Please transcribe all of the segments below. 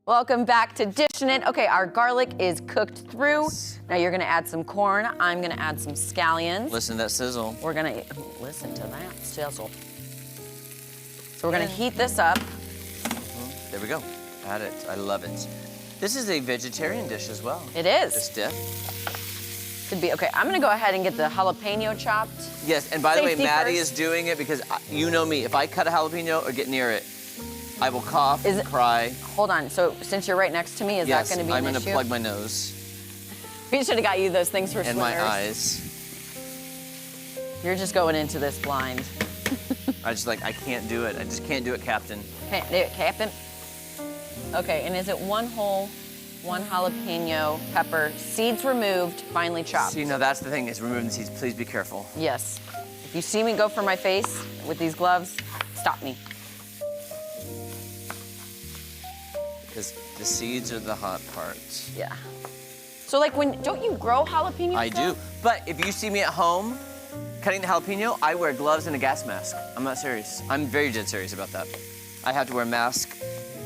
Welcome back to Dishin' It. Okay, our garlic is cooked through. Now you're gonna add some corn. I'm gonna add some scallions. Listen to that sizzle. We're gonna listen to that sizzle. So we're gonna heat this up. There we go. Add it. I love it. This is a vegetarian dish as well. It is. This dip. Could be. Okay, I'm gonna go ahead and get the jalapeno chopped. Yes, and by the way, Safety Maddie first. is doing it because you know me. If I cut a jalapeno or get near it, I will cough, Is it- cry. Hold on. So since you're right next to me, is Yes, that gonna be I'm an gonna issue? plug my nose We should have got you those things for and swimmers. my eyes. You're just going into this blind. I can't do it. I just can't do it, Captain. Can't do it, Captain. Okay, and is it one whole, one jalapeno pepper, seeds removed, finely chopped? See, now that's the thing, is removing the seeds. Please be careful. Yes. If you see me go for my face with these gloves, stop me. Because the seeds are the hot part. Yeah. So like don't you grow jalapeno I do. But if you see me at home cutting the jalapeno, I wear gloves and a gas mask. I'm not serious. I'm very dead serious about that. I have to wear a mask,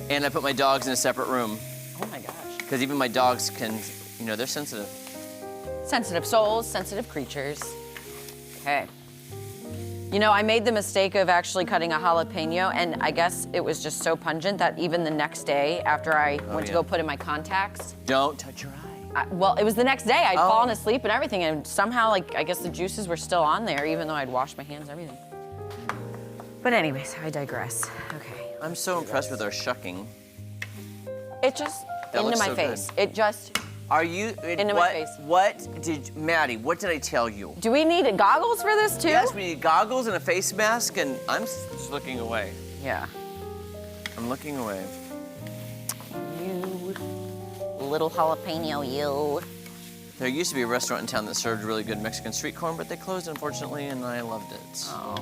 and I put my dogs in a separate room. Oh my gosh. Because even my dogs can, they're sensitive. Sensitive souls, sensitive creatures. Okay. You know, I made the mistake of actually cutting a jalapeno, and I guess it was just so pungent that even the next day after I went to yeah. go put in my contacts, Don't touch your eye. well, it was the next day. I'd Oh. fallen asleep and everything, and somehow, I guess the juices were still on there, even though I'd washed my hands and everything. But anyways, I digress. Okay. I'm so impressed with our shucking. It just, That into looks my so face. good. It just, Are you, Into my face. Maddie, what did I tell you? do we need goggles for this too? Yes, we need goggles and a face mask, and I'm just looking away. Yeah. I'm looking away. You little jalapeno, you. There used to be a restaurant in town that served really good Mexican street corn, but they closed, unfortunately, and I loved it. Oh.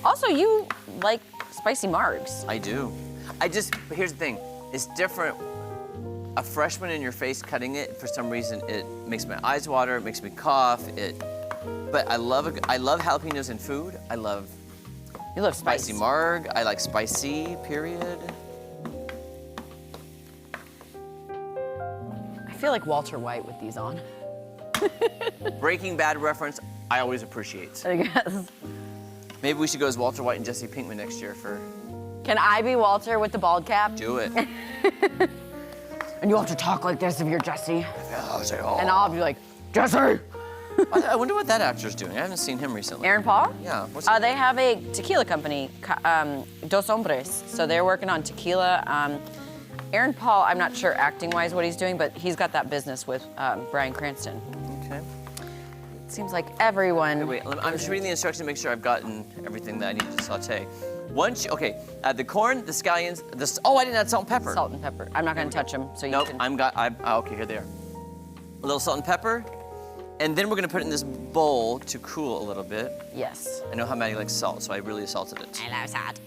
Also, you like spicy margs. I do. But here's the thing, it's different. A fresh one in your face cutting it, for some reason, it makes my eyes water, it makes me cough, but I love jalapenos in food. I love You love spicy marg. I like spicy, period. I feel like Walter White with these on. Breaking Bad reference, I always appreciate. I guess. Maybe we should go as Walter White and Jesse Pinkman next year for Can I be Walter with the bald cap? Do It. And you have to talk like this if you're Jesse. I'll say, oh. And I'll be like, Jesse! I wonder what that actor's doing. I haven't seen him recently. Aaron Paul? Yeah. What's They have a tequila company, Dos Hombres. So they're working on tequila. Aaron Paul, I'm not sure acting-wise what he's doing, but he's got that business with Bryan Cranston. Okay. It seems like everyone. Wait, I'm just reading the instructions to make sure I've gotten everything that I need to saute. Add the corn, the scallions, I didn't add salt and pepper. Salt and pepper. I'm not gonna touch them, so you Nope, can. okay, here they are. A little salt and pepper, and then we're gonna put it in this bowl to cool a little bit. Yes. I know how Maddie likes salt, so I really salted it. I love salt.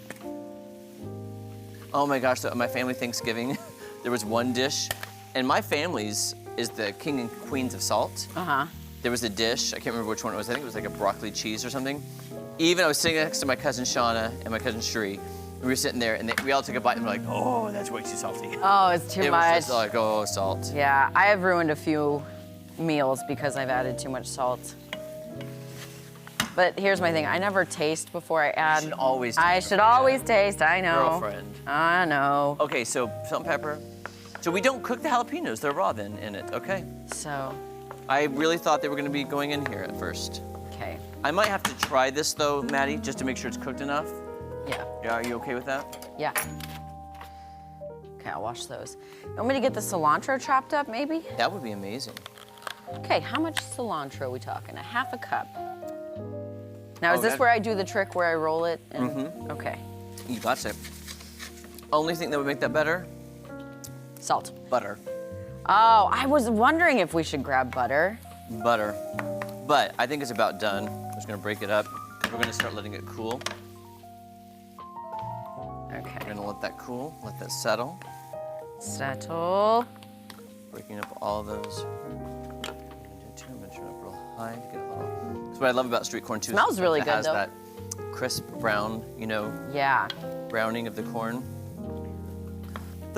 Oh my gosh, so at my family Thanksgiving, there was one dish, and my family's is the king and queens of salt. Uh-huh. There was a dish, I can't remember which one it was, I think it was like a broccoli cheese or something. Even I was sitting next to my cousin Shauna and my cousin Sheree, and we were sitting there, and we all took a bite, and we're like, oh, that's way too salty. Oh, it's too It much. was just like, oh, salt. Yeah, I have ruined a few meals because I've added too much salt. But here's my thing, I never taste before I add. You should always taste. I should always taste, I know. Girlfriend. I know. Okay, so salt and pepper. So we don't cook the jalapenos, they're raw then in it, okay? So, I really thought they were gonna be going in here at first. okay. I might have to try this though, Maddie, just to make sure it's cooked enough. Yeah, Yeah, are you okay with that? yeah. Okay, I'll wash those. You want me to get the cilantro chopped up, maybe? That would be amazing. Okay, how much cilantro are we talking? A half a cup. Now, is Oh, this that- where I do the trick where I roll it? And, Okay. You got it. Only thing that would make that better, Salt. butter. Oh, I was wondering if we should grab butter. Butter. But I think it's about done. I'm just gonna break it up. We're gonna start letting it cool. Okay. We're gonna let that cool, let that settle. Settle. Breaking up all those. I'm gonna turn it up real high to get a little. That's what I love about street corn too. Smells really it good, has though. that crisp brown, Yeah. browning of the corn.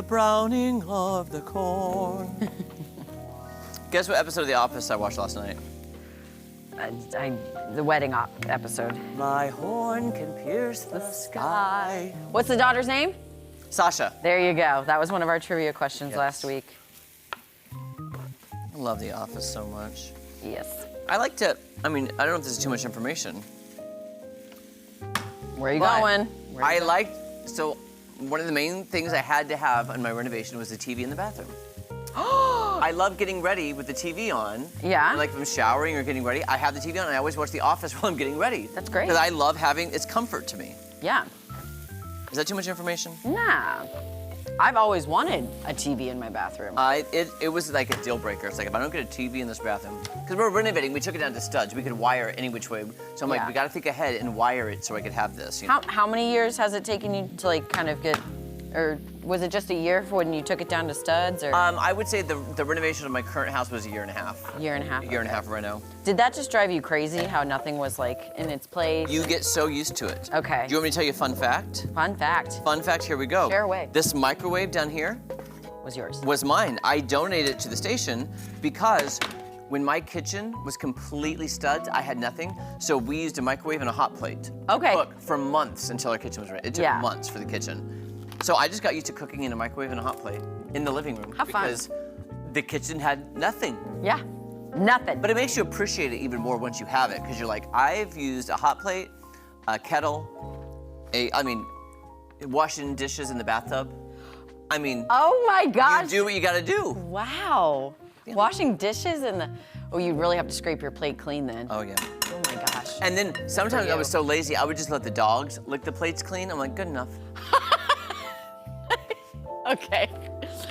the browning of the corn. Guess what episode of The Office I watched last night? The wedding episode. My horn can pierce the sky. What's the daughter's name? Sasha. There you go. That was one of our trivia questions last week. I love The Office so much. Yes. I like to, I don't know if this is too much information. Where are you going? So one of the main things I had to have on my renovation was a TV in the bathroom. I love getting ready with the TV on. Yeah. Like if I'm showering or getting ready, I have the TV on and I always watch The Office while I'm getting ready. That's great. Because I love having, it's comfort to me. Yeah. Is that too much information? Nah. I've always wanted a TV in my bathroom. It was like a deal breaker. It's like, if I don't get a TV in this bathroom, because we're renovating, we took it down to studs. We could wire it any which way. So I'm like, we gotta think ahead and wire it so I could have this. You know? How many years has it taken you to like kind of get, or was it just a year for when you took it down to studs? Or I would say the renovation of my current house was a year and a half. Year and a half. A year and a half reno. Did that just drive you crazy? How nothing was like in its place? You get so used to it. Okay. Do you want me to tell you a fun fact? Fun fact. Fun fact, here we go. Share away. This microwave down here Was yours. was mine. I donated it to the station because when my kitchen was completely studs, I had nothing. So we used a microwave and a hot plate. Okay. To cook for months until our kitchen was ready. It took months for the kitchen. So I just got used to cooking in a microwave and a hot plate in the living room. How fun. Because the kitchen had nothing. Yeah. Nothing. But it makes you appreciate it even more once you have it, because you're like, I've used a hot plate, a kettle, washing dishes in the bathtub. Oh my gosh. You do what you gotta do. Wow. Yeah. Washing dishes in the, oh, you really have to scrape your plate clean then. Oh yeah. Oh my gosh. And then sometimes you. I was so lazy, I would just let the dogs lick the plates clean. I'm like, good enough. Okay.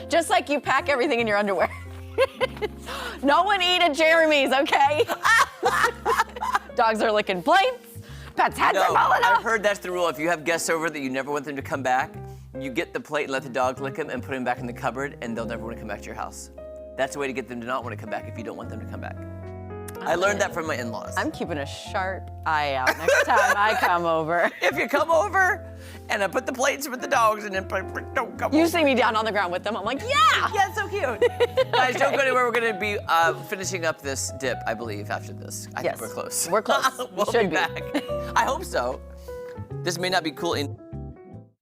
Just like you pack everything in your underwear. No one eat at Jeremy's, okay? Dogs are licking plates. Pets' heads are falling off. I've heard that's the rule. If you have guests over that you never want them to come back, you get the plate and let the dog lick them and put them back in the cupboard, and they'll never want to come back to your house. That's the way to get them to not want to come back if you don't want them to come back. I learned that from my in-laws. I'm keeping a sharp eye out next time I come over. If you come over and I put the plates with the dogs and then don't come You over. see me down on the ground with them, I'm like, yeah! Yeah, it's so cute. Guys, don't go anywhere. We're going to be finishing up this dip, I believe, after this. I think we're close. We're close. We'll We should be back. I hope so. This may not be cool in...